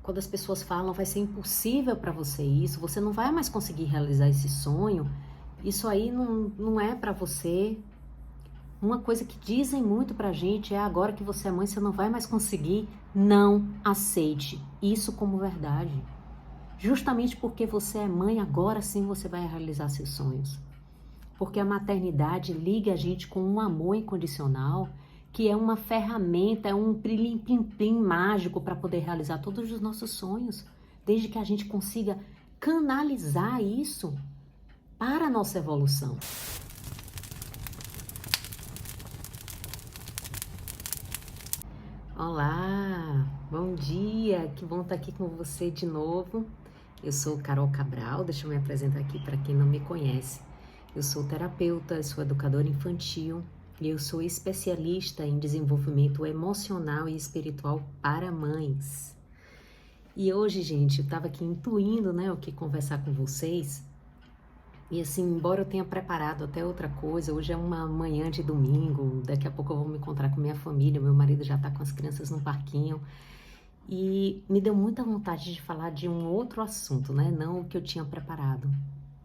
quando as pessoas falam vai ser impossível para você isso, você não vai mais conseguir realizar esse sonho, isso aí não é para você. Uma coisa que dizem muito pra gente é: agora que você é mãe, você não vai mais conseguir. Não aceite isso como verdade. Justamente porque você é mãe, agora sim você vai realizar seus sonhos. Porque a maternidade liga a gente com um amor incondicional, que é uma ferramenta, é um plim-plim-plim mágico para poder realizar todos os nossos sonhos, desde que a gente consiga canalizar isso para a nossa evolução. Olá, bom dia, que bom estar aqui com você de novo. Eu sou Carol Cabral, deixa eu me apresentar aqui para quem não me conhece. Eu sou terapeuta, sou educadora infantil e eu sou especialista em desenvolvimento emocional e espiritual para mães. E hoje, gente, eu estava aqui intuindo, o que conversar com vocês. E assim, embora eu tenha preparado até outra coisa, hoje é uma manhã de domingo, daqui a pouco eu vou me encontrar com minha família, meu marido já está com as crianças no parquinho. E me deu muita vontade de falar de um outro assunto, não o que eu tinha preparado.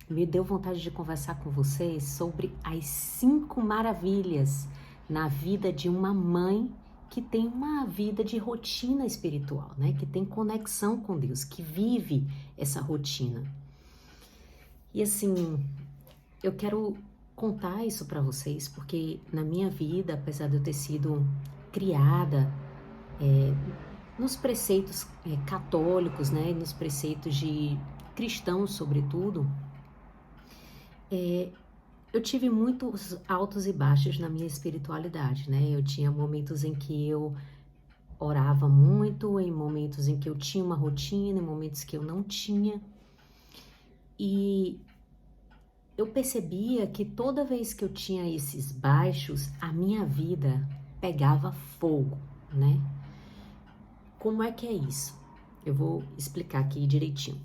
Me deu vontade de conversar com vocês sobre as 5 maravilhas na vida de uma mãe que tem uma vida de rotina espiritual, que tem conexão com Deus, que vive essa rotina. E assim, eu quero contar isso para vocês, porque na minha vida, apesar de eu ter sido criada nos preceitos católicos, nos preceitos de cristãos, sobretudo, eu tive muitos altos e baixos na minha espiritualidade, Eu tinha momentos em que eu orava muito, em momentos em que eu tinha uma rotina, em momentos que eu não tinha. E eu percebia que toda vez que eu tinha esses baixos, a minha vida pegava fogo, Como é que é isso? Eu vou explicar aqui direitinho.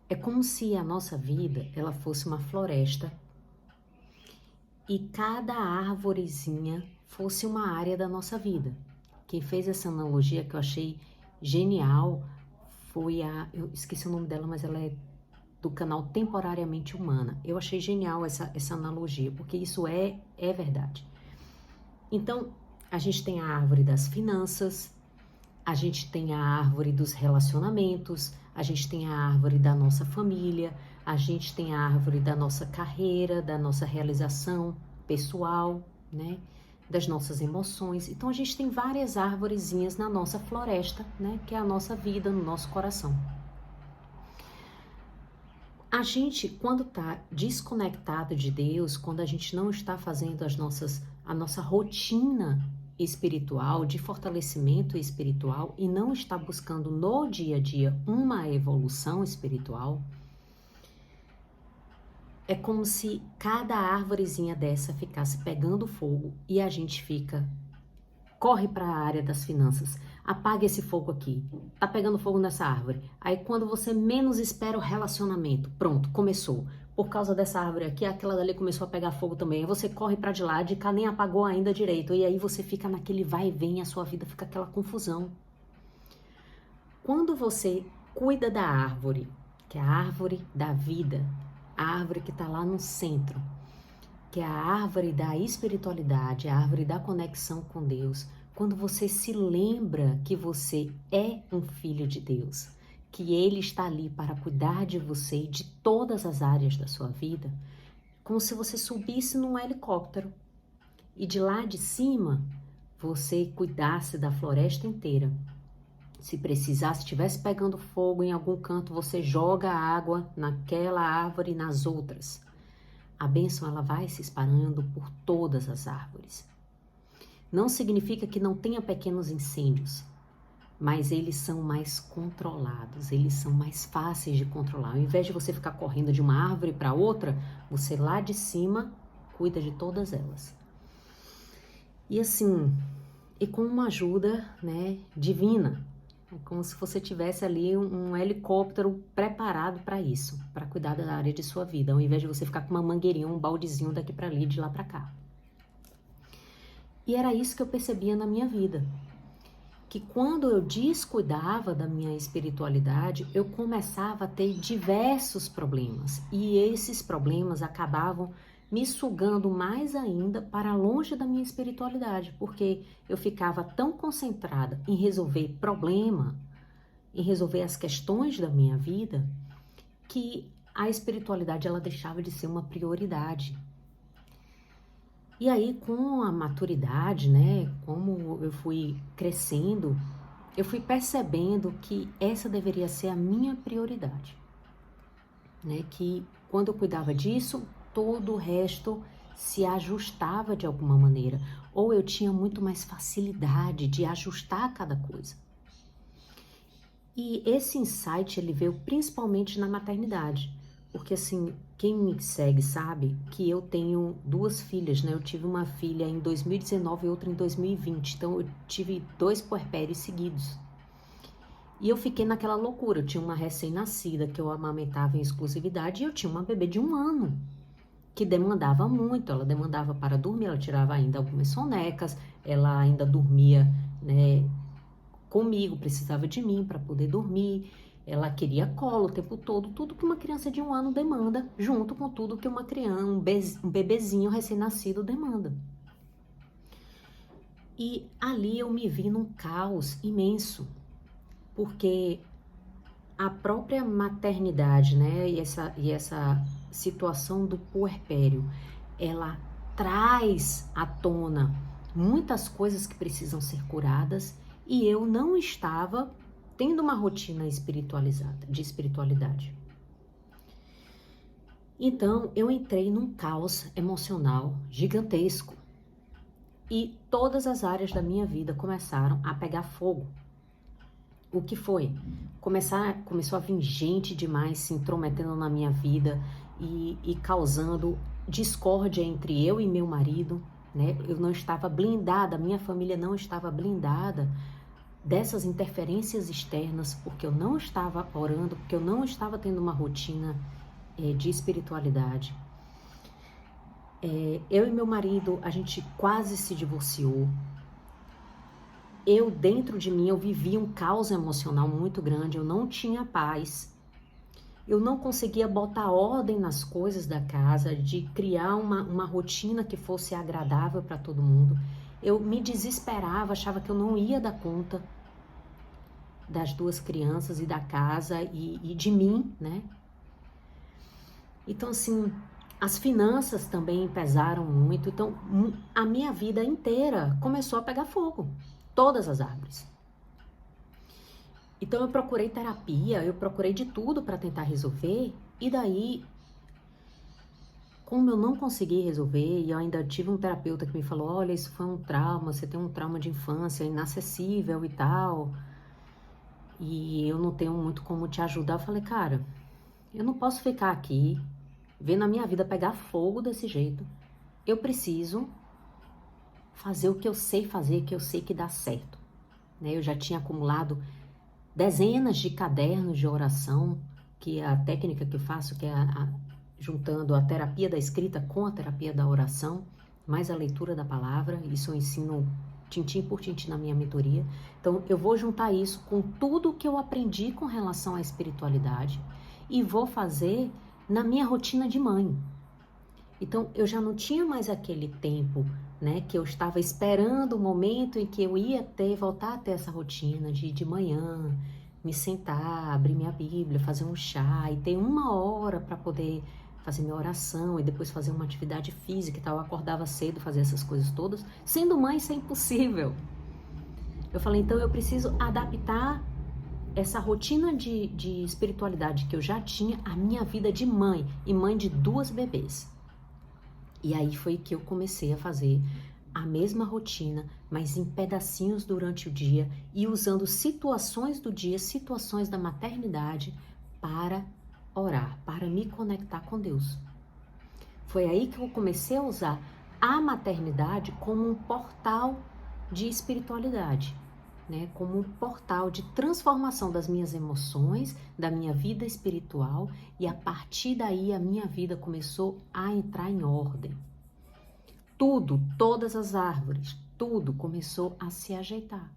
É como se a nossa vida, ela fosse uma floresta e cada árvorezinha fosse uma área da nossa vida. Quem fez essa analogia que eu achei genial foi eu esqueci o nome dela, mas ela é do canal Temporariamente Humana. Eu achei genial essa analogia, porque isso é verdade. Então, a gente tem a árvore das finanças, a gente tem a árvore dos relacionamentos, a gente tem a árvore da nossa família, a gente tem a árvore da nossa carreira, da nossa realização pessoal, das nossas emoções. Então, a gente tem várias árvorezinhas na nossa floresta, que é a nossa vida, no nosso coração. A gente, quando está desconectado de Deus, quando a gente não está fazendo a nossa rotina espiritual, de fortalecimento espiritual, e não está buscando no dia a dia uma evolução espiritual, é como se cada árvorezinha dessa ficasse pegando fogo e a gente corre para a área das finanças, apaga esse fogo aqui, tá pegando fogo nessa árvore. Aí quando você menos espera o relacionamento, pronto, começou. Por causa dessa árvore aqui, aquela dali começou a pegar fogo também. Aí você corre para de lá, de cá nem apagou ainda direito. E aí você fica naquele vai e vem, a sua vida fica aquela confusão. Quando você cuida da árvore, que é a árvore da vida, a árvore que está lá no centro, que é a árvore da espiritualidade, a árvore da conexão com Deus, quando você se lembra que você é um filho de Deus, que Ele está ali para cuidar de você e de todas as áreas da sua vida, como se você subisse num helicóptero e de lá de cima você cuidasse da floresta inteira. Se precisasse, estivesse pegando fogo em algum canto, você joga água naquela árvore e nas outras. A bênção, ela vai se espalhando por todas as árvores. Não significa que não tenha pequenos incêndios, mas eles são mais controlados, eles são mais fáceis de controlar. Ao invés de você ficar correndo de uma árvore para outra, você lá de cima cuida de todas elas. E assim, e com uma ajuda, divina. É como se você tivesse ali um helicóptero preparado para isso, para cuidar da área de sua vida, ao invés de você ficar com uma mangueirinha, um baldezinho daqui para ali, de lá para cá. E era isso que eu percebia na minha vida. que quando eu descuidava da minha espiritualidade, eu começava a ter diversos problemas. E esses problemas acabavam me sugando mais ainda para longe da minha espiritualidade, porque eu ficava tão concentrada em resolver problema, em resolver as questões da minha vida, que a espiritualidade ela deixava de ser uma prioridade. E aí, com a maturidade, né, como eu fui crescendo, eu fui percebendo que essa deveria ser a minha prioridade, né, que quando eu cuidava disso, todo o resto se ajustava de alguma maneira, ou eu tinha muito mais facilidade de ajustar cada coisa. E esse insight, ele veio principalmente na maternidade, porque assim, quem me segue sabe que eu tenho 2 filhas, né? Eu tive uma filha em 2019 e outra em 2020, então eu tive 2 puerpérios seguidos. E eu fiquei naquela loucura, eu tinha uma recém-nascida que eu amamentava em exclusividade e eu tinha uma bebê de 1 ano, que demandava muito, ela demandava para dormir, ela tirava ainda algumas sonecas, ela ainda dormia, né, comigo, precisava de mim para poder dormir, ela queria colo o tempo todo, tudo que uma criança de 1 ano demanda, junto com tudo que uma criança, um bebezinho recém-nascido demanda. E ali eu me vi num caos imenso, porque a própria maternidade, né, e essa situação do puerpério, ela traz à tona muitas coisas que precisam ser curadas e eu não estava tendo uma rotina espiritualizada, de espiritualidade. Então, eu entrei num caos emocional gigantesco e todas as áreas da minha vida começaram a pegar fogo. O que foi? Começou a vir gente demais se intrometendo na minha vida e causando discórdia entre eu e meu marido, né? Eu não estava blindada, minha família não estava blindada dessas interferências externas, porque eu não estava orando, porque eu não estava tendo uma rotina de espiritualidade. Eu e meu marido, a gente quase se divorciou. Eu, dentro de mim, eu vivia um caos emocional muito grande, eu não tinha paz. Eu não conseguia botar ordem nas coisas da casa, de criar uma rotina que fosse agradável para todo mundo. Eu me desesperava, achava que eu não ia dar conta das 2 crianças e da casa e de mim, né? Então, assim, as finanças também pesaram muito. Então, a minha vida inteira começou a pegar fogo. Todas as árvores. Então, eu procurei terapia, eu procurei de tudo para tentar resolver. E daí, como eu não consegui resolver, e eu ainda tive um terapeuta que me falou, olha, isso foi um trauma, você tem um trauma de infância inacessível e tal, e eu não tenho muito como te ajudar. Eu falei, cara, eu não posso ficar aqui vendo a minha vida pegar fogo desse jeito. Eu preciso fazer o que eu sei fazer, que eu sei que dá certo. Né? Eu já tinha acumulado dezenas de cadernos de oração, que é a técnica que eu faço, que é juntando a terapia da escrita com a terapia da oração, mais a leitura da palavra. Isso eu ensino tintim por tintim na minha mentoria. Então, eu vou juntar isso com tudo que eu aprendi com relação à espiritualidade e vou fazer na minha rotina de mãe. Então, eu já não tinha mais aquele tempo, né, que eu estava esperando o momento em que eu ia voltar a ter essa rotina de manhã, me sentar, abrir minha Bíblia, fazer um chá e ter 1 hora para poder fazer minha oração e depois fazer uma atividade física e tal. Eu acordava cedo, fazer essas coisas todas. Sendo mãe, isso é impossível. Eu falei, então eu preciso adaptar essa rotina de espiritualidade que eu já tinha à minha vida de mãe e mãe de 2 bebês. E aí foi que eu comecei a fazer a mesma rotina, mas em pedacinhos durante o dia e usando situações do dia, situações da maternidade para orar, para me conectar com Deus. Foi aí que eu comecei a usar a maternidade como um portal de espiritualidade, né? Como um portal de transformação das minhas emoções, da minha vida espiritual, e a partir daí a minha vida começou a entrar em ordem. Tudo, todas as árvores, tudo começou a se ajeitar.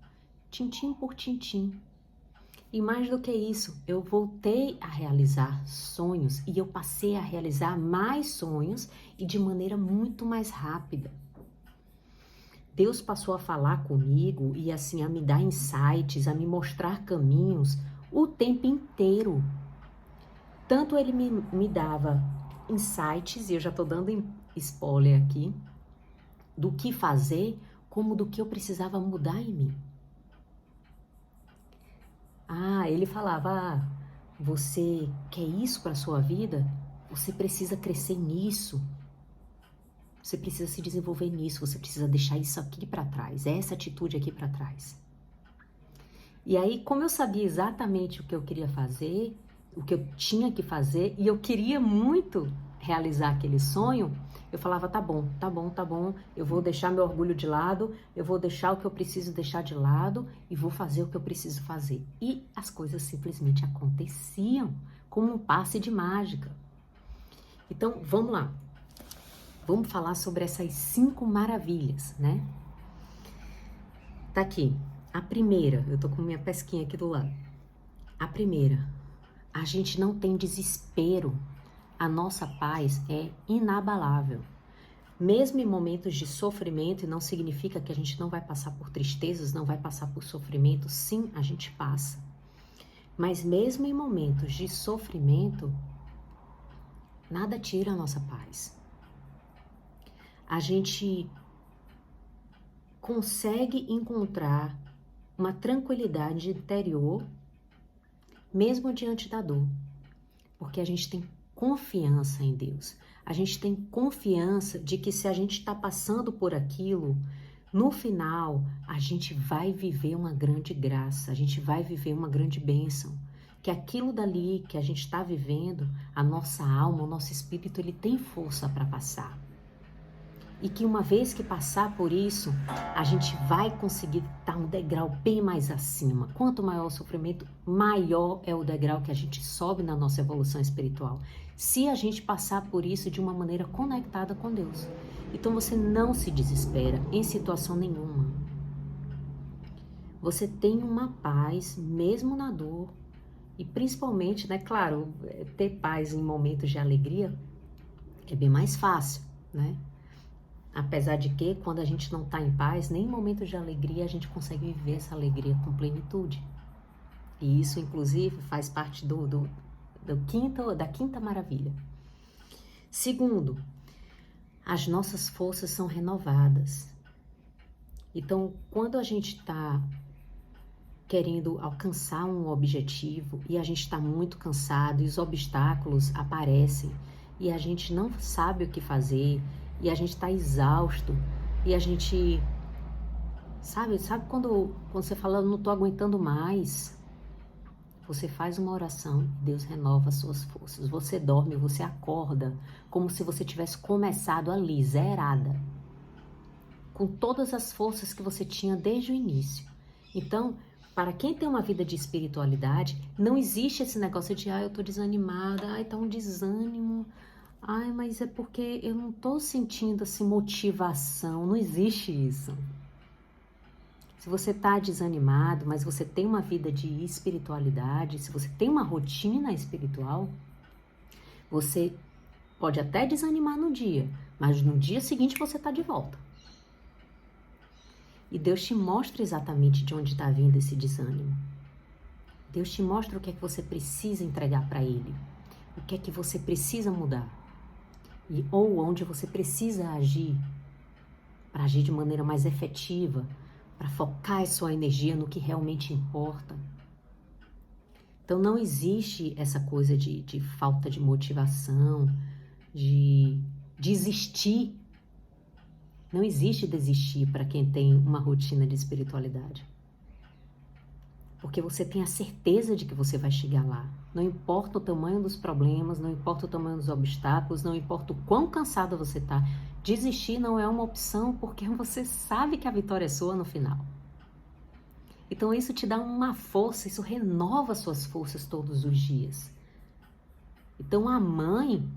tintim por tintim. E mais do que isso, eu voltei a realizar sonhos e eu passei a realizar mais sonhos e de maneira muito mais rápida. Deus passou a falar comigo e assim a me dar insights, a me mostrar caminhos o tempo inteiro. Tanto ele me dava insights, e eu já estou dando spoiler aqui, do que fazer, como do que eu precisava mudar em mim. Ele falava, você quer isso para a sua vida? Você precisa crescer nisso. Você precisa se desenvolver nisso, você precisa deixar isso aqui para trás, essa atitude aqui para trás. E aí, como eu sabia exatamente o que eu queria fazer, o que eu tinha que fazer, e eu queria muito realizar aquele sonho, eu falava, tá bom, eu vou deixar meu orgulho de lado, eu vou deixar o que eu preciso deixar de lado e vou fazer o que eu preciso fazer. E as coisas simplesmente aconteciam como um passe de mágica. Então, vamos lá. Vamos falar sobre essas 5 maravilhas, né? Tá aqui. A primeira, eu tô com minha pesquinha aqui do lado. A primeira, a gente não tem desespero. A nossa paz é inabalável. Mesmo em momentos de sofrimento, e não significa que a gente não vai passar por tristezas, não vai passar por sofrimento, sim, a gente passa. Mas mesmo em momentos de sofrimento, nada tira a nossa paz. A gente consegue encontrar uma tranquilidade interior, mesmo diante da dor, porque a gente tem confiança em Deus. A gente tem confiança de que se a gente está passando por aquilo, no final a gente vai viver uma grande graça, a gente vai viver uma grande bênção. Que aquilo dali que a gente está vivendo, a nossa alma, o nosso espírito, ele tem força para passar. E que uma vez que passar por isso, a gente vai conseguir estar um degrau bem mais acima. Quanto maior o sofrimento, maior é o degrau que a gente sobe na nossa evolução espiritual. Se a gente passar por isso de uma maneira conectada com Deus. Então você não se desespera em situação nenhuma. Você tem uma paz, mesmo na dor. E principalmente, né, claro, ter paz em momentos de alegria é bem mais fácil, né? Apesar de que, quando a gente não está em paz, nem em momentos de alegria a gente consegue viver essa alegria com plenitude. E isso, inclusive, faz parte da quinta maravilha. Segundo, as nossas forças são renovadas. Então, quando a gente está querendo alcançar um objetivo e a gente está muito cansado e os obstáculos aparecem e a gente não sabe o que fazer, e a gente tá exausto, e a gente, sabe quando você fala, eu não tô aguentando mais, você faz uma oração, Deus renova as suas forças, você dorme, você acorda, como se você tivesse começado ali, zerada, com todas as forças que você tinha desde o início. Então, para quem tem uma vida de espiritualidade, não existe esse negócio de, eu tô desanimada, tá um desânimo, mas é porque eu não tô sentindo assim motivação, não existe isso. Se você tá desanimado, mas você tem uma vida de espiritualidade, se você tem uma rotina espiritual, você pode até desanimar no dia, mas no dia seguinte você tá de volta. E Deus te mostra exatamente de onde está vindo esse desânimo. Deus te mostra o que é que você precisa entregar para Ele, o que é que você precisa mudar. Ou onde você precisa agir, para agir de maneira mais efetiva, para focar a sua energia no que realmente importa. Então não existe essa coisa de falta de motivação, de desistir. Não existe desistir para quem tem uma rotina de espiritualidade. Porque você tem a certeza de que você vai chegar lá. Não importa o tamanho dos problemas, não importa o tamanho dos obstáculos, não importa o quão cansado você está. Desistir não é uma opção, porque você sabe que a vitória é sua no final. Então isso te dá uma força, isso renova suas forças todos os dias. Então a mãe,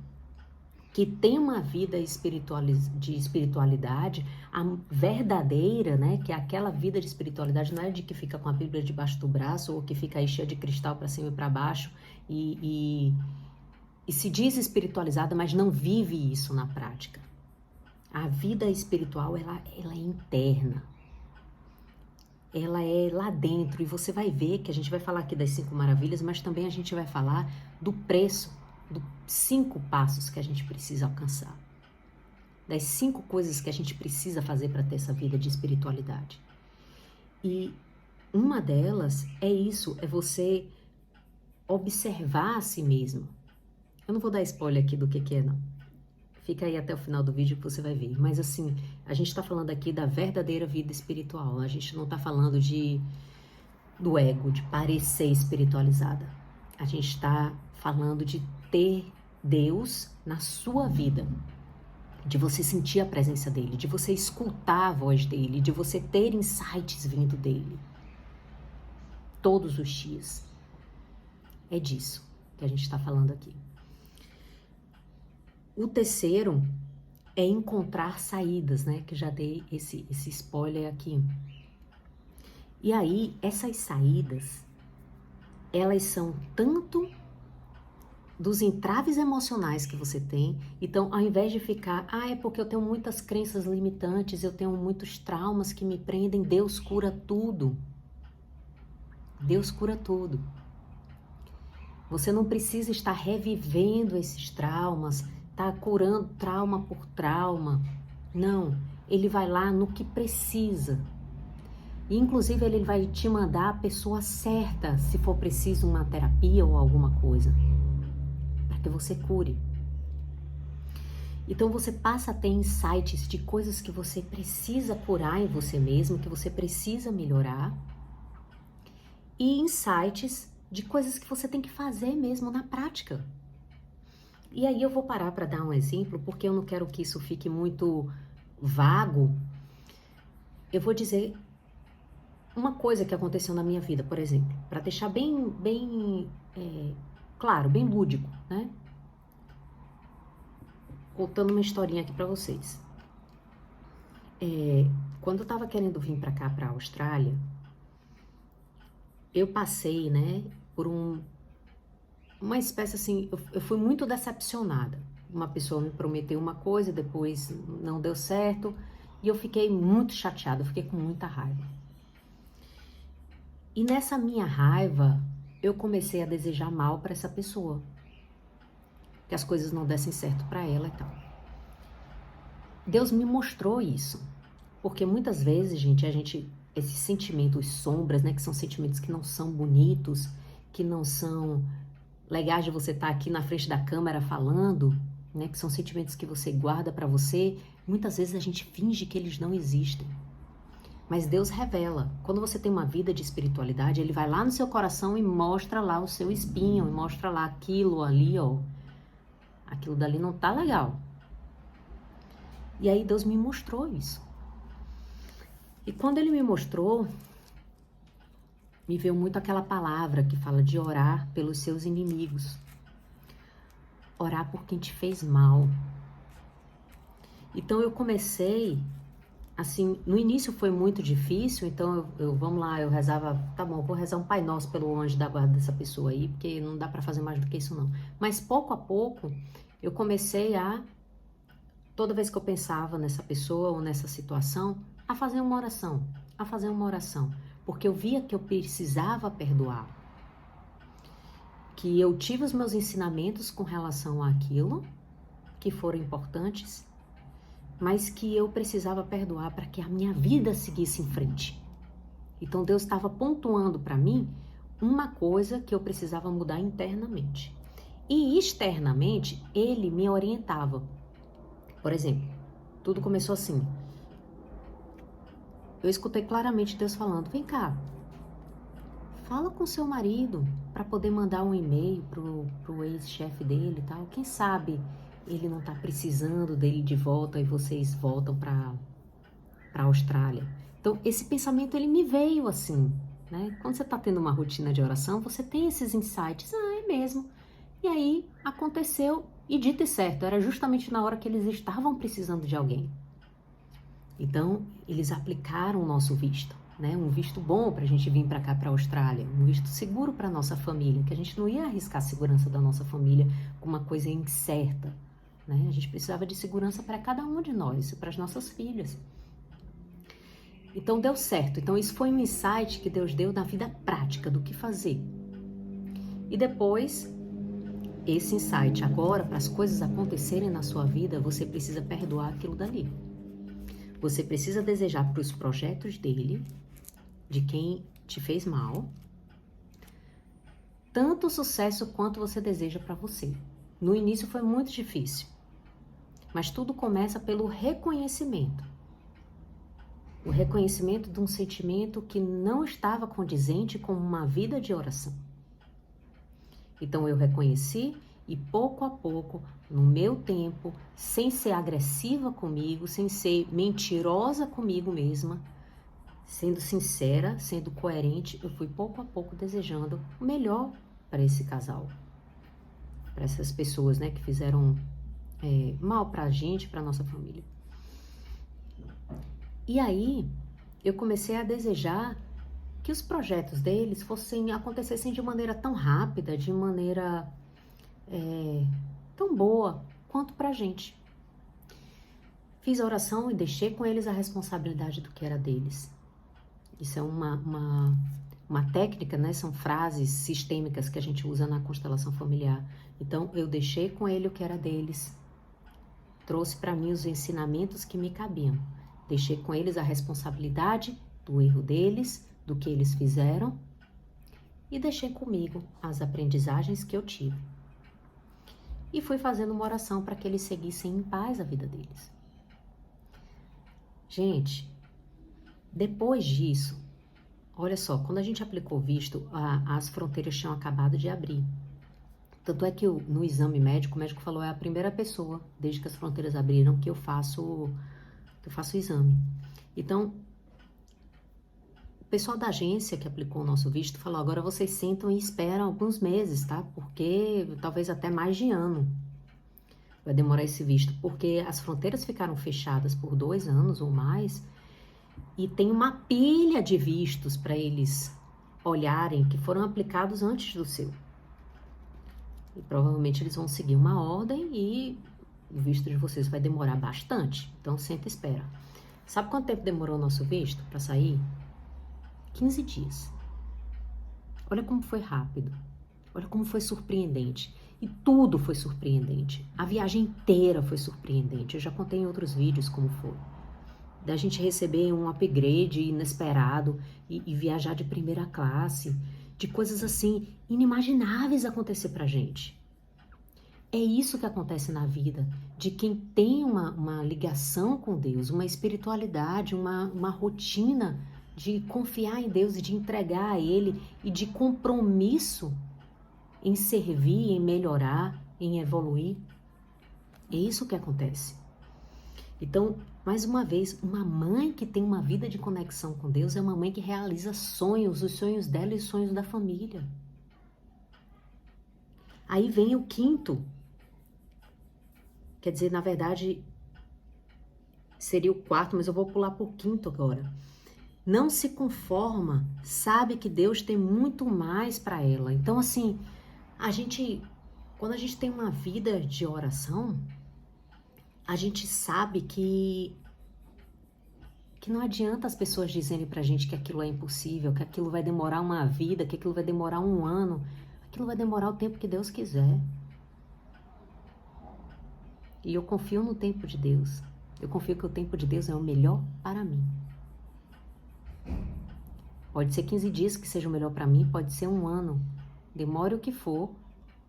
que tem uma vida de espiritualidade, a verdadeira, né, que é aquela vida de espiritualidade, não é de que fica com a Bíblia debaixo do braço ou que fica aí cheia de cristal para cima e para baixo e se diz espiritualizada, mas não vive isso na prática. A vida espiritual, ela é interna. Ela é lá dentro e você vai ver que a gente vai falar aqui das 5 maravilhas, mas também a gente vai falar do preço, dos 5 passos que a gente precisa alcançar, das 5 coisas que a gente precisa fazer para ter essa vida de espiritualidade. E uma delas é isso, é você observar a si mesmo. Eu não vou dar spoiler aqui do que é, não. Fica aí até o final do vídeo que você vai ver. Mas assim, a gente está falando aqui da verdadeira vida espiritual. A gente não está falando do ego, de parecer espiritualizada. A gente está falando de ter Deus na sua vida. De você sentir a presença dele, de você escutar a voz dele, de você ter insights vindo dele. Todos os dias. É disso que a gente está falando aqui. O terceiro é encontrar saídas, né? Que já dei esse spoiler aqui. E aí, essas saídas, elas são tanto dos entraves emocionais que você tem. Então, ao invés de ficar, é porque eu tenho muitas crenças limitantes, eu tenho muitos traumas que me prendem, Deus cura tudo. Deus cura tudo. Você não precisa estar revivendo esses traumas, tá curando trauma por trauma. Não, ele vai lá no que precisa. E, inclusive, ele vai te mandar a pessoa certa, se for preciso uma terapia ou alguma coisa, para que você cure. Então, você passa a ter insights de coisas que você precisa curar em você mesmo, que você precisa melhorar, e insights de coisas que você tem que fazer mesmo na prática. E aí eu vou parar para dar um exemplo, porque eu não quero que isso fique muito vago. Eu vou dizer uma coisa que aconteceu na minha vida, por exemplo, para deixar bem claro, bem lúdico, né? Contando uma historinha aqui para vocês. Quando eu tava querendo vir para cá, para a Austrália, eu passei, né, por uma espécie assim, eu fui muito decepcionada. Uma pessoa me prometeu uma coisa, depois não deu certo, e eu fiquei muito chateada, eu fiquei com muita raiva. E nessa minha raiva, eu comecei a desejar mal para essa pessoa, que as coisas não dessem certo para ela e tal. Deus me mostrou isso, porque muitas vezes, gente, esses sentimentos sombras, né, que são sentimentos que não são bonitos, que não são legais de você estar aqui na frente da câmera falando, né, que são sentimentos que você guarda para você, muitas vezes a gente finge que eles não existem. Mas Deus revela. Quando você tem uma vida de espiritualidade, ele vai lá no seu coração e mostra lá o seu espinho, e mostra lá aquilo ali, ó. Aquilo dali não tá legal. E aí Deus me mostrou isso. E quando ele me mostrou, me veio muito aquela palavra que fala de orar pelos seus inimigos. Orar por quem te fez mal. Então eu comecei, assim, no início foi muito difícil, então vamos lá, eu rezava, tá bom, vou rezar um Pai Nosso pelo anjo da guarda dessa pessoa aí, porque não dá pra fazer mais do que isso não. Mas pouco a pouco, eu comecei toda vez que eu pensava nessa pessoa ou nessa situação, a fazer uma oração, porque eu via que eu precisava perdoar, que eu tive os meus ensinamentos com relação àquilo, que foram importantes, mas que eu precisava perdoar para que a minha vida seguisse em frente. Então Deus estava pontuando para mim uma coisa que eu precisava mudar internamente. E externamente, Ele me orientava. Por exemplo, tudo começou assim. Eu escutei claramente Deus falando, vem cá, fala com seu marido para poder mandar um e-mail pro ex-chefe dele e tal. Quem sabe ele não tá precisando dele de volta e vocês voltam para a Austrália. Então, esse pensamento, ele me veio assim, né? Quando você tá tendo uma rotina de oração, você tem esses insights. É mesmo. E aí, aconteceu E dito e certo, era justamente na hora que eles estavam precisando de alguém. Então, eles aplicaram o nosso visto, né? Um visto bom para a gente vir para cá, para a Austrália, um visto seguro para nossa família, que a gente não ia arriscar a segurança da nossa família com uma coisa incerta, né? A gente precisava de segurança para cada um de nós, para as nossas filhas. Então, deu certo. Então, isso foi um insight que Deus deu na vida prática do que fazer. E depois, esse insight, agora, para as coisas acontecerem na sua vida, você precisa perdoar aquilo dali. Você precisa desejar para os projetos dele, de quem te fez mal, tanto sucesso quanto você deseja para você. No início foi muito difícil, mas tudo começa pelo reconhecimento. O reconhecimento de um sentimento que não estava condizente com uma vida de oração. Então eu reconheci e pouco a pouco, no meu tempo, sem ser agressiva comigo, sem ser mentirosa comigo mesma, sendo sincera, sendo coerente, eu fui pouco a pouco desejando o melhor para esse casal, para essas pessoas, né, que fizeram mal para a gente, para nossa família. E aí eu comecei a desejar que os projetos deles acontecessem de maneira tão rápida, de maneira tão boa quanto pra gente. Fiz a oração e deixei com eles a responsabilidade do que era deles. Isso é uma técnica, né? São frases sistêmicas que a gente usa na constelação familiar. Então, eu deixei com ele o que era deles. Trouxe para mim os ensinamentos que me cabiam. Deixei com eles a responsabilidade do erro deles, do que eles fizeram. E deixei comigo as aprendizagens que eu tive. E fui fazendo uma oração para que eles seguissem em paz a vida deles. Gente, depois disso, olha só, quando a gente aplicou o visto, as fronteiras tinham acabado de abrir. Tanto é que no exame médico, o médico falou, é a primeira pessoa, desde que as fronteiras abriram, que eu faço o exame. Então, o pessoal da agência que aplicou o nosso visto falou, agora vocês sentam e esperam alguns meses, tá? Porque talvez até mais de ano vai demorar esse visto, porque as fronteiras ficaram fechadas por 2 anos ou mais e tem uma pilha de vistos para eles olharem que foram aplicados antes do seu. E provavelmente eles vão seguir uma ordem e o visto de vocês vai demorar bastante. Então, senta e espera. Sabe quanto tempo demorou o nosso visto para sair? 15 dias. Olha como foi rápido. Olha como foi surpreendente. E tudo foi surpreendente. A viagem inteira foi surpreendente. Eu já contei em outros vídeos como foi. Da gente receber um upgrade inesperado e viajar de primeira classe. De coisas assim inimagináveis acontecer pra gente. É isso que acontece na vida de quem tem uma ligação com Deus, uma espiritualidade, uma rotina de confiar em Deus e de entregar a Ele e de compromisso em servir, em melhorar, em evoluir. É isso que acontece. Então, mais uma vez, uma mãe que tem uma vida de conexão com Deus é uma mãe que realiza sonhos, os sonhos dela e os sonhos da família. Aí vem o quinto. Quer dizer, na verdade, seria o quarto, mas eu vou pular para o quinto agora. Não se conforma, sabe que Deus tem muito mais para ela. Então, assim, quando a gente tem uma vida de oração, a gente sabe que não adianta as pessoas dizerem pra gente que aquilo é impossível, que aquilo vai demorar uma vida, que aquilo vai demorar 1 ano. Aquilo vai demorar o tempo que Deus quiser. E eu confio no tempo de Deus. Eu confio que o tempo de Deus é o melhor para mim. Pode ser 15 dias que seja o melhor para mim, pode ser 1 ano. Demore o que for,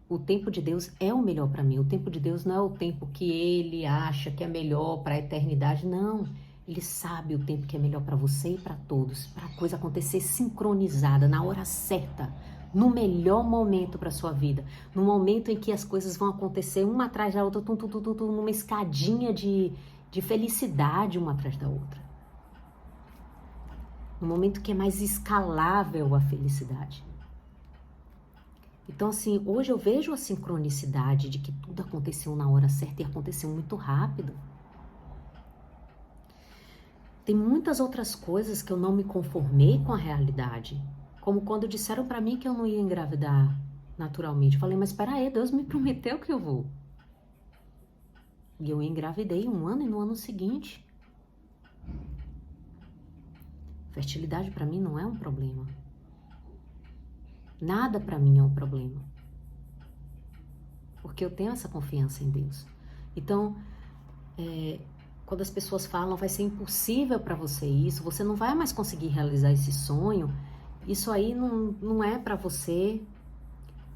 o tempo de Deus é o melhor para mim. O tempo de Deus não é o tempo que Ele acha que é melhor para a eternidade, não. Ele sabe o tempo que é melhor para você e para todos, para a coisa acontecer sincronizada, na hora certa, no melhor momento para sua vida, no momento em que as coisas vão acontecer uma atrás da outra, numa escadinha de felicidade uma atrás da outra. No momento que é mais escalável a felicidade. Então, assim, hoje eu vejo a sincronicidade de que tudo aconteceu na hora certa e aconteceu muito rápido. Tem muitas outras coisas que eu não me conformei com a realidade. Como quando disseram pra mim que eu não ia engravidar naturalmente. Eu falei, mas espera aí, Deus me prometeu que eu vou. E eu engravidei um ano e no ano seguinte. Fertilidade pra mim não é um problema. Nada pra mim é um problema. Porque eu tenho essa confiança em Deus. Então, quando as pessoas falam, vai ser impossível para você isso, você não vai mais conseguir realizar esse sonho, isso aí não é para você.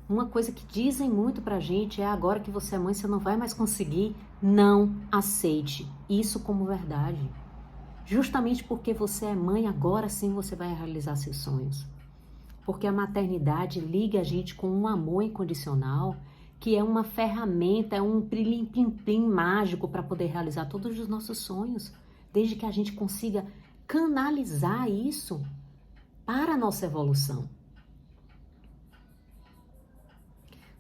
Uma coisa que dizem muito pra gente é: agora que você é mãe, você não vai mais conseguir. Não aceite isso como verdade. Justamente porque você é mãe, agora sim você vai realizar seus sonhos. Porque a maternidade liga a gente com um amor incondicional, que é uma ferramenta, é um plim-plim-plim mágico para poder realizar todos os nossos sonhos, desde que a gente consiga canalizar isso para a nossa evolução.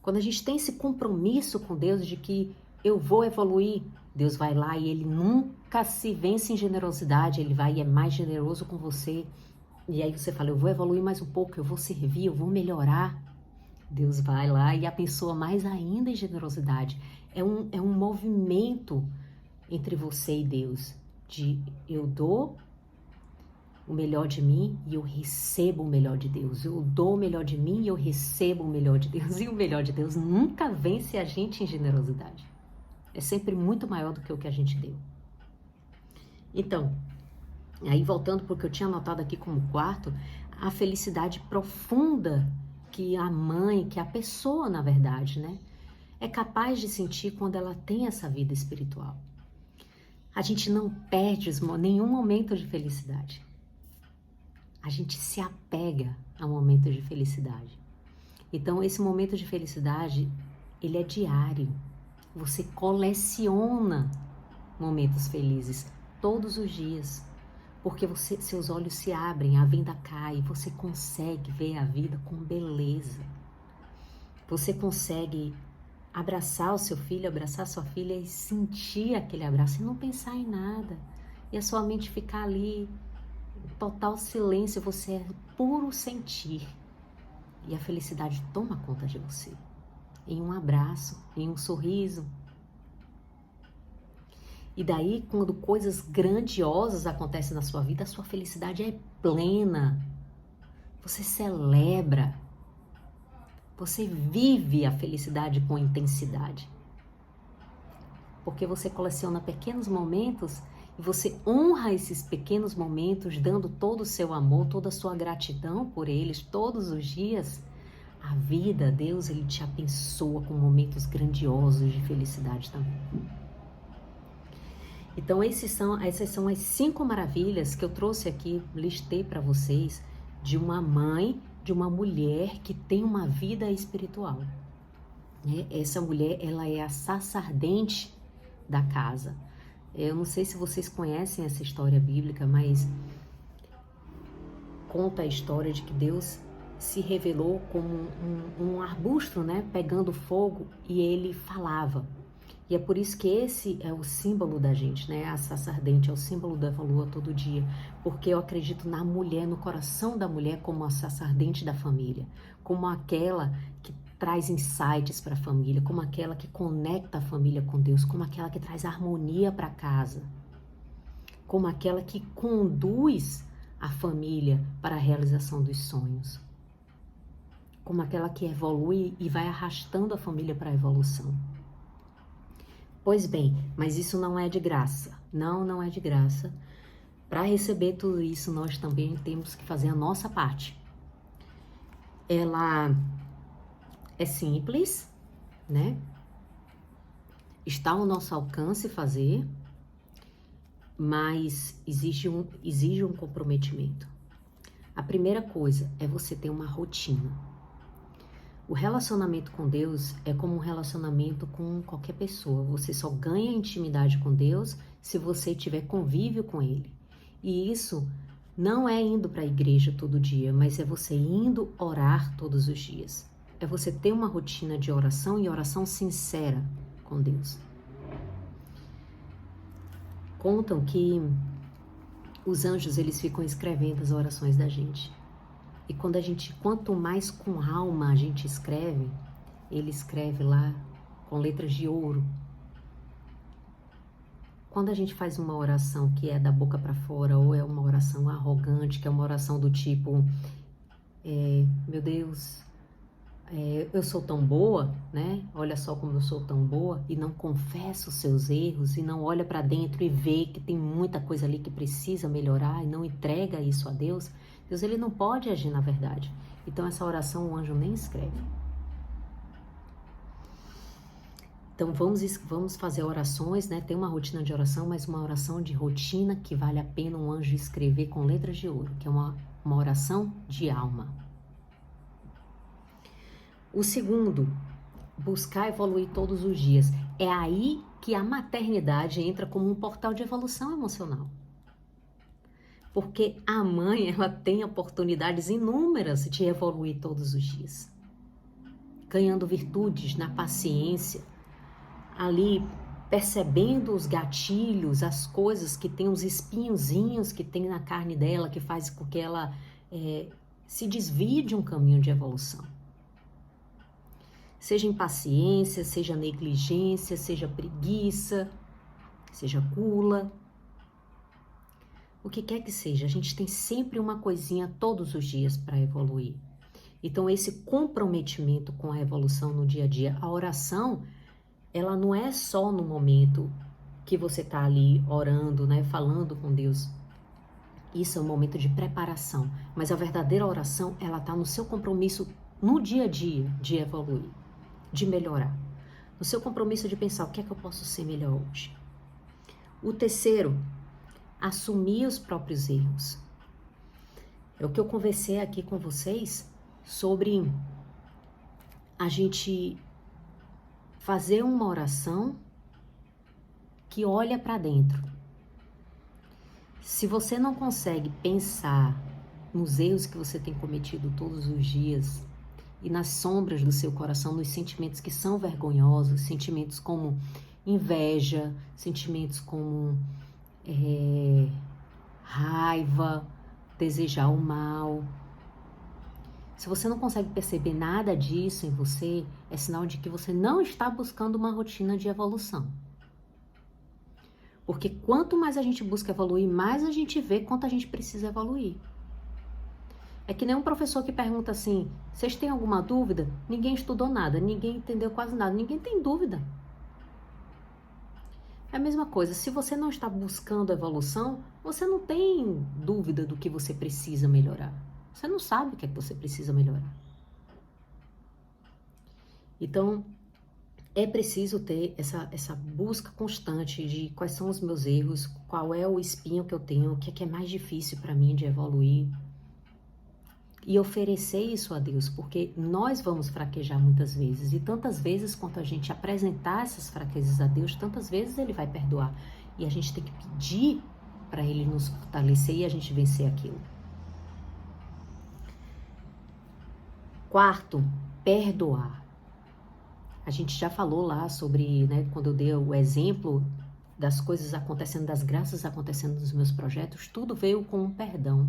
Quando a gente tem esse compromisso com Deus de que eu vou evoluir, Deus vai lá e Ele nunca se vence em generosidade, Ele vai e é mais generoso com você. E aí você fala, eu vou evoluir mais um pouco, eu vou servir, eu vou melhorar. Deus vai lá e abençoa mais ainda em generosidade. É um movimento entre você e Deus, de eu dou o melhor de mim e eu recebo o melhor de Deus. Eu dou o melhor de mim e eu recebo o melhor de Deus. E o melhor de Deus nunca vence a gente em generosidade. É sempre muito maior do que o que a gente deu. Então, aí voltando porque eu tinha anotado aqui como quarto, a felicidade profunda que a mãe, que a pessoa, na verdade, né, é capaz de sentir quando ela tem essa vida espiritual. A gente não perde nenhum momento de felicidade. A gente se apega a momentos de felicidade. Então, esse momento de felicidade, ele é diário. Você coleciona momentos felizes todos os dias. Porque seus olhos se abrem, a venda cai, você consegue ver a vida com beleza. Você consegue abraçar o seu filho, abraçar a sua filha e sentir aquele abraço e não pensar em nada. E a sua mente ficar ali, em total silêncio, você é puro sentir. E a felicidade toma conta de você. Em um abraço, em um sorriso. E daí, quando coisas grandiosas acontecem na sua vida, a sua felicidade é plena. Você celebra. Você vive a felicidade com intensidade. Porque você coleciona pequenos momentos e você honra esses pequenos momentos, dando todo o seu amor, toda a sua gratidão por eles todos os dias. A vida, Deus, Ele te abençoa com momentos grandiosos de felicidade também. Então, essas são as 5 maravilhas que eu trouxe aqui, listei para vocês, de uma mãe, de uma mulher que tem uma vida espiritual. Essa mulher, ela é a saçardente da casa. Eu não sei se vocês conhecem essa história bíblica, mas conta a história de que Deus se revelou como um arbusto, né, pegando fogo, e ele falava. E é por isso que esse é o símbolo da gente, né? A saçardente é o símbolo da lua todo dia. Porque eu acredito na mulher, no coração da mulher como a saçardente da família. Como aquela que traz insights para a família. Como aquela que conecta a família com Deus. Como aquela que traz harmonia para casa. Como aquela que conduz a família para a realização dos sonhos. Como aquela que evolui e vai arrastando a família para a evolução. Pois bem, mas isso não é de graça. Não é de graça. Para receber tudo isso, nós também temos que fazer a nossa parte. Ela é simples, né? Está ao nosso alcance fazer, mas exige um comprometimento. A primeira coisa é você ter uma rotina. O relacionamento com Deus é como um relacionamento com qualquer pessoa. Você só ganha intimidade com Deus se você tiver convívio com Ele. E isso não é indo para a igreja todo dia, mas é você indo orar todos os dias. é você ter uma rotina de oração e oração sincera com Deus. Contam que os anjos, eles ficam escrevendo as orações da gente. E quanto mais com alma a gente escreve, ele escreve lá com letras de ouro. Quando a gente faz uma oração que é da boca para fora, ou é uma oração arrogante, que é uma oração do tipo, meu Deus, eu sou tão boa, né? Olha só como eu sou tão boa, e não confessa os seus erros, e não olha para dentro e vê que tem muita coisa ali que precisa melhorar, e não entrega isso a Deus, Deus, ele não pode agir na verdade. Então essa oração o anjo nem escreve. Então vamos fazer orações, né? Tem uma rotina de oração, mas uma oração de rotina que vale a pena um anjo escrever com letras de ouro, que é uma oração de alma. O segundo, buscar evoluir todos os dias. É aí que a maternidade entra como um portal de evolução emocional. Porque a mãe, ela tem oportunidades inúmeras de evoluir todos os dias. Ganhando virtudes na paciência, ali percebendo os gatilhos, as coisas que tem, os espinhozinhos que tem na carne dela, que faz com que ela se desvie de um caminho de evolução. Seja impaciência, seja negligência, seja preguiça, seja gula. O que quer que seja, a gente tem sempre uma coisinha todos os dias para evoluir. Então, esse comprometimento com a evolução no dia a dia, a oração, ela não é só no momento que você está ali orando, né, falando com Deus. Isso é um momento de preparação. Mas a verdadeira oração, ela está no seu compromisso no dia a dia de evoluir, de melhorar. No seu compromisso de pensar, o que é que eu posso ser melhor hoje? O terceiro, assumir os próprios erros. É o que eu conversei aqui com vocês sobre a gente fazer uma oração que olha para dentro. Se você não consegue pensar nos erros que você tem cometido todos os dias e nas sombras do seu coração, nos sentimentos que são vergonhosos, sentimentos como inveja, sentimentos como raiva, desejar o mal. Se você não consegue perceber nada disso em você, é sinal de que você não está buscando uma rotina de evolução. Porque quanto mais a gente busca evoluir, mais a gente vê quanto a gente precisa evoluir. É que nem um professor que pergunta assim, vocês têm alguma dúvida? Ninguém estudou nada, ninguém entendeu quase nada, ninguém tem dúvida. É a mesma coisa, se você não está buscando evolução, você não tem dúvida do que você precisa melhorar. Você não sabe o que é que você precisa melhorar. Então, é preciso ter essa busca constante de quais são os meus erros, qual é o espinho que eu tenho, o que é mais difícil para mim de evoluir. E oferecer isso a Deus, porque nós vamos fraquejar muitas vezes. E tantas vezes quanto a gente apresentar essas fraquezas a Deus, tantas vezes Ele vai perdoar. E a gente tem que pedir para Ele nos fortalecer e a gente vencer aquilo. Quarto, perdoar. A gente já falou lá sobre, né, quando eu dei o exemplo das coisas acontecendo, das graças acontecendo nos meus projetos, tudo veio com um perdão.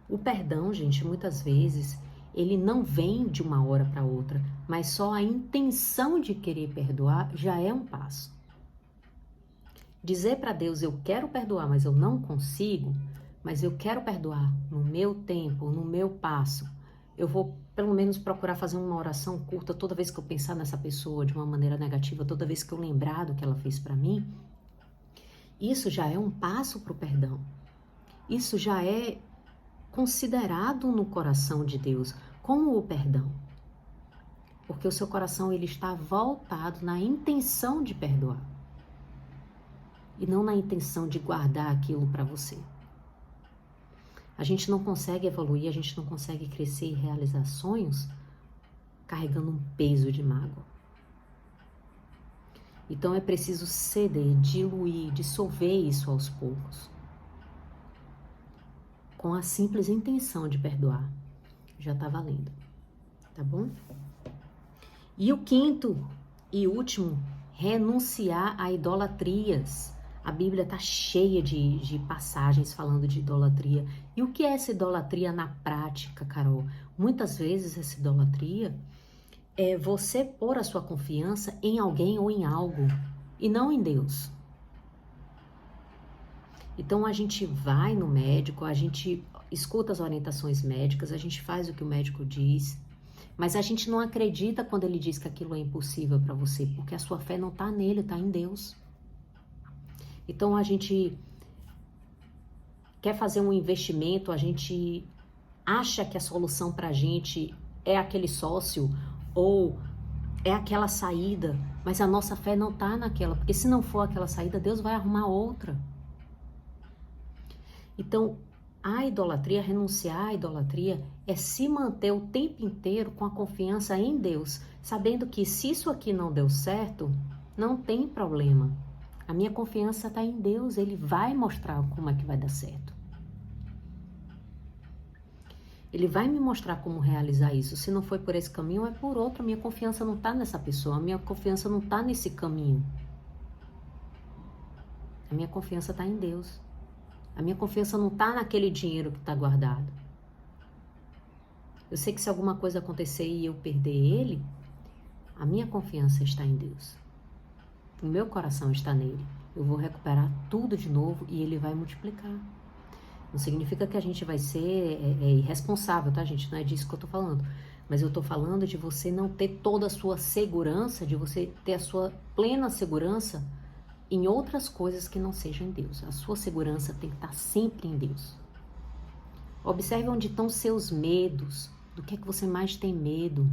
O perdão, gente, muitas vezes, ele não vem de uma hora para outra, mas só a intenção de querer perdoar já é um passo. Dizer para Deus, eu quero perdoar, mas eu não consigo, mas eu quero perdoar no meu tempo, no meu passo. Eu vou, pelo menos, procurar fazer uma oração curta toda vez que eu pensar nessa pessoa de uma maneira negativa, toda vez que eu lembrar do que ela fez para mim. Isso já é um passo para o perdão. Isso já é considerado no coração de Deus como o perdão. Porque o seu coração ele está voltado na intenção de perdoar. E não na intenção de guardar aquilo para você. A gente não consegue evoluir, a gente não consegue crescer e realizar sonhos carregando um peso de mágoa. Então é preciso ceder, diluir, dissolver isso aos poucos. Com a simples intenção de perdoar. Já está valendo. tá bom? E o quinto e último, renunciar a idolatrias. A Bíblia está cheia de passagens falando de idolatria. E o que é essa idolatria na prática, Carol? Muitas vezes essa idolatria é você pôr a sua confiança em alguém ou em algo, e não em Deus. Então a gente vai no médico, a gente escuta as orientações médicas, a gente faz o que o médico diz, mas a gente não acredita quando ele diz que aquilo é impossível para você, porque a sua fé não está nele, está em Deus. Então a gente quer fazer um investimento, a gente acha que a solução para a gente é aquele sócio ou é aquela saída, mas a nossa fé não está naquela, porque se não for aquela saída, Deus vai arrumar outra. Então, a idolatria, renunciar à idolatria, é se manter o tempo inteiro com a confiança em Deus, sabendo que se isso aqui não deu certo, não tem problema. A minha confiança está em Deus, Ele vai mostrar como é que vai dar certo. Ele vai me mostrar como realizar isso. Se não foi por esse caminho, é por outro. A minha confiança não está nessa pessoa, a minha confiança não está nesse caminho. A minha confiança está em Deus. A minha confiança não está naquele dinheiro que está guardado. Eu sei que se alguma coisa acontecer e eu perder ele, a minha confiança está em Deus. O meu coração está nele. Eu vou recuperar tudo de novo e ele vai multiplicar. Não significa que a gente vai ser irresponsável, tá, gente? Não é disso que eu tô falando. Mas eu tô falando de você não ter toda a sua segurança, de você ter a sua plena segurança em outras coisas que não sejam em Deus. A sua segurança tem que estar sempre em Deus. Observe onde estão seus medos. Do que é que você mais tem medo?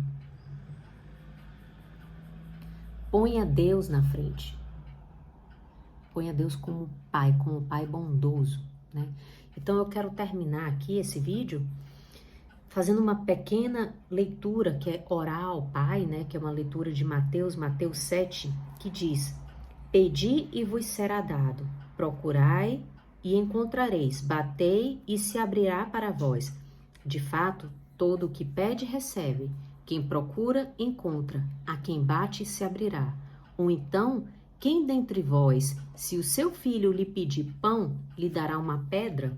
Ponha Deus na frente. Ponha Deus como pai bondoso, né? Então eu quero terminar aqui esse vídeo fazendo uma pequena leitura que é orar ao Pai, né? Que é uma leitura de Mateus 7, que diz: Pedi e vos será dado, procurai e encontrareis, batei e se abrirá para vós. De fato, todo o que pede recebe, quem procura encontra, a quem bate se abrirá. Ou então, quem dentre vós, se o seu filho lhe pedir pão, lhe dará uma pedra?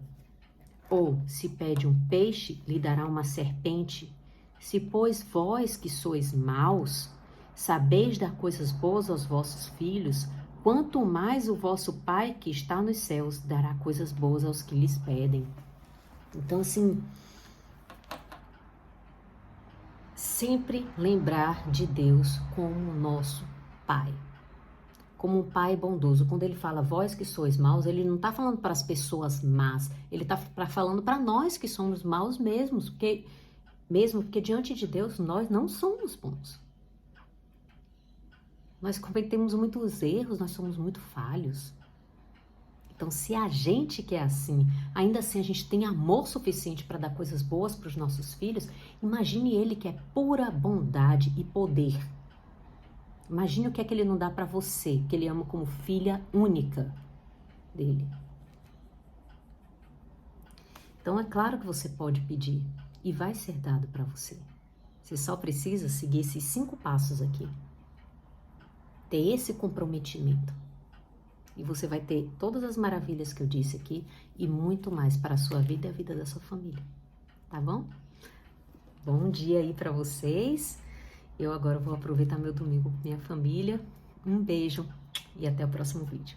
Ou, se pede um peixe, lhe dará uma serpente? Se, pois, vós que sois maus, sabeis dar coisas boas aos vossos filhos, quanto mais o vosso Pai que está nos céus dará coisas boas aos que lhes pedem. Então, assim, sempre lembrar de Deus como nosso Pai, como um Pai bondoso. Quando ele fala vós que sois maus, ele não está falando para as pessoas más, ele está falando para nós que somos maus mesmos, porque diante de Deus nós não somos bons. Nós cometemos muitos erros, nós somos muito falhos. Então, se a gente que é assim, ainda assim a gente tem amor suficiente para dar coisas boas para os nossos filhos, imagine ele que é pura bondade e poder. Imagine o que é que ele não dá para você, que ele ama como filha única dele. Então, é claro que você pode pedir e vai ser dado para você. Você só precisa seguir esses 5 passos aqui. Ter esse comprometimento. E você vai ter todas as maravilhas que eu disse aqui e muito mais para a sua vida e a vida da sua família. Tá bom? Bom dia aí para vocês. Eu agora vou aproveitar meu domingo com minha família. Um beijo e até o próximo vídeo.